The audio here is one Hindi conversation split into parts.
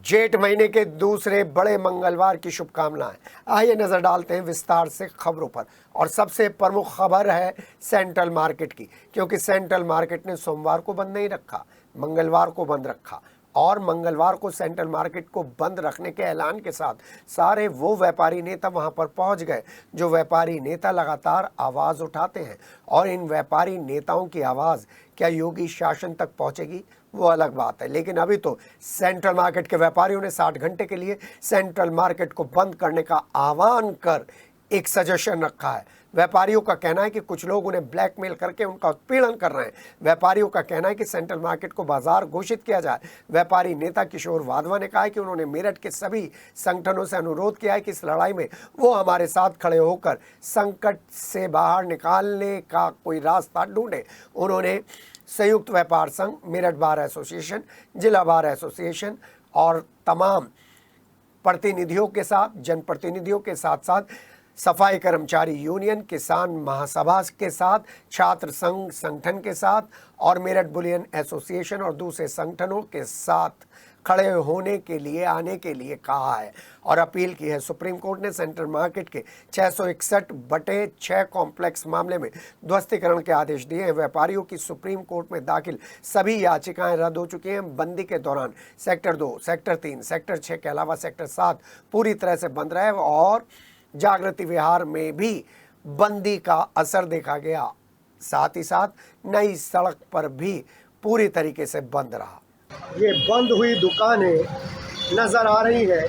जेठ महीने के दूसरे बड़े मंगलवार की शुभकामनाएं। आइए नजर डालते हैं विस्तार से खबरों पर। और सबसे प्रमुख खबर है सेंट्रल मार्केट की, क्योंकि सेंट्रल मार्केट ने सोमवार को बंद नहीं रखा, मंगलवार को बंद रखा। और मंगलवार को सेंट्रल मार्केट को बंद रखने के ऐलान के साथ सारे वो व्यापारी नेता वहां पर पहुंच गए जो व्यापारी नेता लगातार आवाज़ उठाते हैं। और इन व्यापारी नेताओं की आवाज़ क्या योगी शासन तक पहुंचेगी, वो अलग बात है। लेकिन अभी तो सेंट्रल मार्केट के व्यापारियों ने 60 घंटे के लिए सेंट्रल मार्केट को बंद करने का आह्वान कर एक सजेशन रखा है। व्यापारियों का कहना है कि कुछ लोग उन्हें ब्लैकमेल करके उनका उत्पीड़न कर रहे हैं। व्यापारियों का कहना है कि सेंट्रल मार्केट को बाजार घोषित किया जाए। व्यापारी नेता किशोर वाधवा ने कहा है कि उन्होंने मेरठ के सभी संगठनों से अनुरोध किया है कि इस लड़ाई में वो हमारे साथ खड़े होकर संकट से बाहर निकालने का कोई रास्ता ढूंढे। उन्होंने संयुक्त व्यापार संघ, मेरठ बार एसोसिएशन, जिला बार एसोसिएशन और तमाम प्रतिनिधियों के साथ, जनप्रतिनिधियों के साथ साथ सफाई कर्मचारी यूनियन, किसान महासभा के साथ, छात्र संघ संगठन के साथ और मेरठ बुलियन एसोसिएशन और दूसरे संगठनों के साथ खड़े होने के लिए आने के लिए कहा है और अपील की है। सुप्रीम कोर्ट ने सेंट्रल मार्केट के 661/6 कॉम्प्लेक्स मामले में ध्वस्तीकरण के आदेश दिए हैं। व्यापारियों की सुप्रीम कोर्ट में दाखिल सभी याचिकाएं रद्द हो चुकी हैं। बंदी के दौरान सेक्टर 2, सेक्टर 3, सेक्टर 6 के अलावा सेक्टर 7 पूरी तरह से बंद रहे और जागृति विहार में भी बंदी का असर देखा गया। साथ ही साथ नई सड़क पर भी पूरी तरीके से बंद रहा। ये बंद हुई दुकानें नज़र आ रही है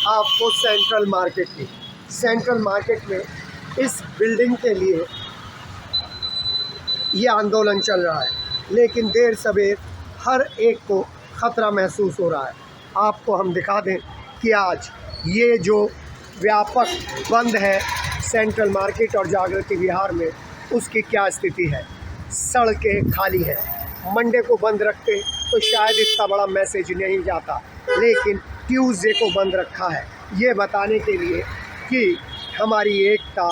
आपको सेंट्रल मार्केट की। सेंट्रल मार्केट में इस बिल्डिंग के लिए ये आंदोलन चल रहा है, लेकिन देर सवेर हर एक को ख़तरा महसूस हो रहा है। आपको हम दिखा दें कि आज ये जो व्यापक बंद है सेंट्रल मार्केट और जागृति विहार में, उसकी क्या स्थिति है। सड़कें खाली है। मंडे को बंद रखते तो शायद इतना बड़ा मैसेज नहीं जाता, लेकिन ट्यूसडे को बंद रखा है ये बताने के लिए कि हमारी एकता,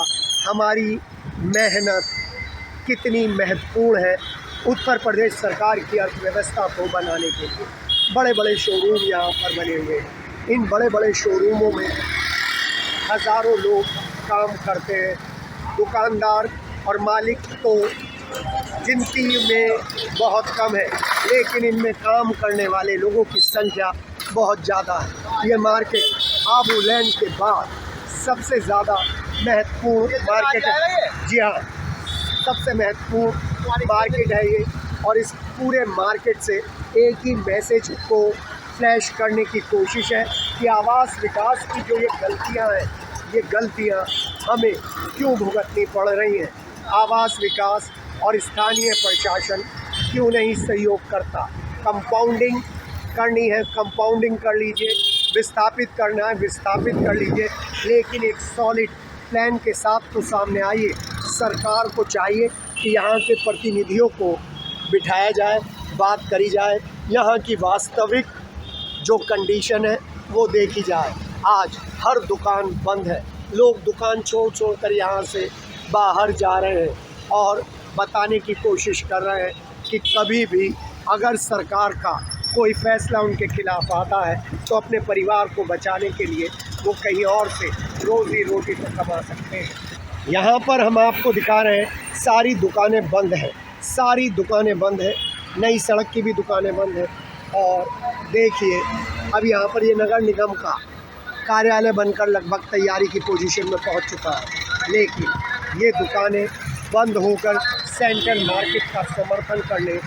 हमारी मेहनत कितनी महत्वपूर्ण है उत्तर प्रदेश सरकार की अर्थव्यवस्था को बनाने के लिए। बड़े बड़े शोरूम यहाँ पर बने हुए हैं। इन बड़े बड़े शोरूमों में हज़ारों लोग काम करते हैं। दुकानदार और मालिक तो गिनती में बहुत कम है, लेकिन इनमें काम करने वाले लोगों की संख्या बहुत ज़्यादा है। ये मार्केट आबूलैंड के बाद सबसे ज़्यादा महत्वपूर्ण मार्केट है। जी हाँ, सबसे महत्वपूर्ण मार्केट है ये। और इस पूरे मार्केट से एक ही मैसेज को फ्लैश करने की कोशिश है कि आवास विकास की जो ये गलतियाँ हैं, ये गलतियाँ हमें क्यों भुगतनी पड़ रही हैं। आवास विकास और स्थानीय प्रशासन क्यों नहीं सहयोग करता। कंपाउंडिंग करनी है, कंपाउंडिंग कर लीजिए। विस्थापित करना है, विस्थापित कर लीजिए, लेकिन एक सॉलिड प्लान के साथ तो सामने आइए। सरकार को चाहिए कि यहाँ के प्रतिनिधियों को बिठाया जाए, बात करी जाए, यहाँ की वास्तविक जो कंडीशन है वो देखी जाए। आज हर दुकान बंद है। लोग दुकान छोड़ कर यहाँ से बाहर जा रहे हैं और बताने की कोशिश कर रहे हैं कि कभी भी अगर सरकार का कोई फैसला उनके खिलाफ आता है तो अपने परिवार को बचाने के लिए वो कहीं और से रोज़ी रोटी तो कमा सकते हैं। यहाँ पर हम आपको दिखा रहे हैं सारी दुकानें बंद हैं, सारी दुकानें बंद हैं। नई सड़क की भी दुकानें बंद हैं। और देखिए अब यहाँ पर ये नगर निगम का कार्यालय बनकर लगभग तैयारी की पोजीशन में पहुँच चुका है, लेकिन ये दुकानें बंद होकर सेंट्रल मार्केट का समर्थन करने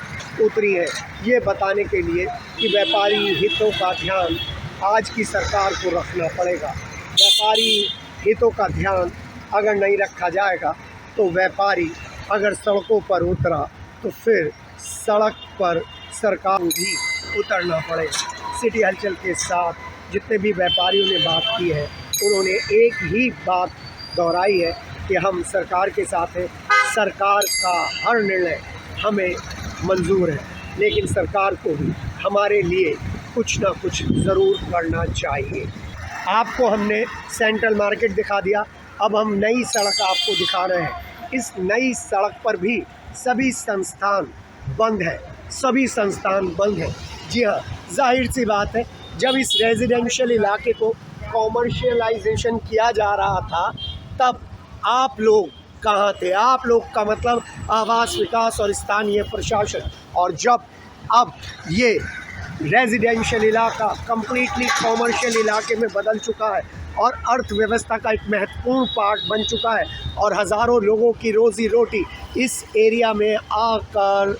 उतरी है, ये बताने के लिए कि व्यापारी हितों का ध्यान आज की सरकार को रखना पड़ेगा। व्यापारी हितों का ध्यान अगर नहीं रखा जाएगा तो व्यापारी अगर सड़कों पर उतरा तो फिर सड़क पर सरकार को भी उतरना पड़ेगा। सिटी हलचल के साथ जितने भी व्यापारियों ने बात की है, उन्होंने एक ही बात दोहराई है कि हम सरकार के साथ हैं। सरकार का हर निर्णय हमें मंजूर है, लेकिन सरकार को भी हमारे लिए कुछ ना कुछ ज़रूर करना चाहिए। आपको हमने सेंट्रल मार्केट दिखा दिया, अब हम नई सड़क आपको दिखा रहे हैं। इस नई सड़क पर भी सभी संस्थान बंद हैं, सभी संस्थान बंद हैं। जी हाँ, जाहिर सी बात है जब इस रेजिडेंशियल इलाके को कॉमर्शियलाइजेशन किया जा रहा था, तब आप लोग कहाँ थे? आप लोग का मतलब आवास विकास और स्थानीय प्रशासन। और जब अब ये रेजिडेंशियल इलाका कंप्लीटली कॉमर्शियल इलाके में बदल चुका है और अर्थव्यवस्था का एक महत्वपूर्ण पार्ट बन चुका है और हज़ारों लोगों की रोज़ी रोटी इस एरिया में आकर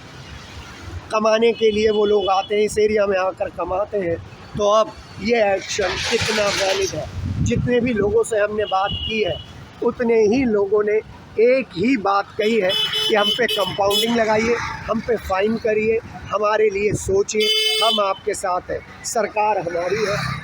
कमाने के लिए वो लोग आते हैं, इस एरिया में आकर कमाते हैं, तो अब ये एक्शन कितना वैलिड है? जितने भी लोगों से हमने बात की है, उतने ही लोगों ने एक ही बात कही है कि हम पे कंपाउंडिंग लगाइए, हम पे फाइन करिए, हमारे लिए सोचिए, हम आपके साथ हैं, सरकार हमारी है,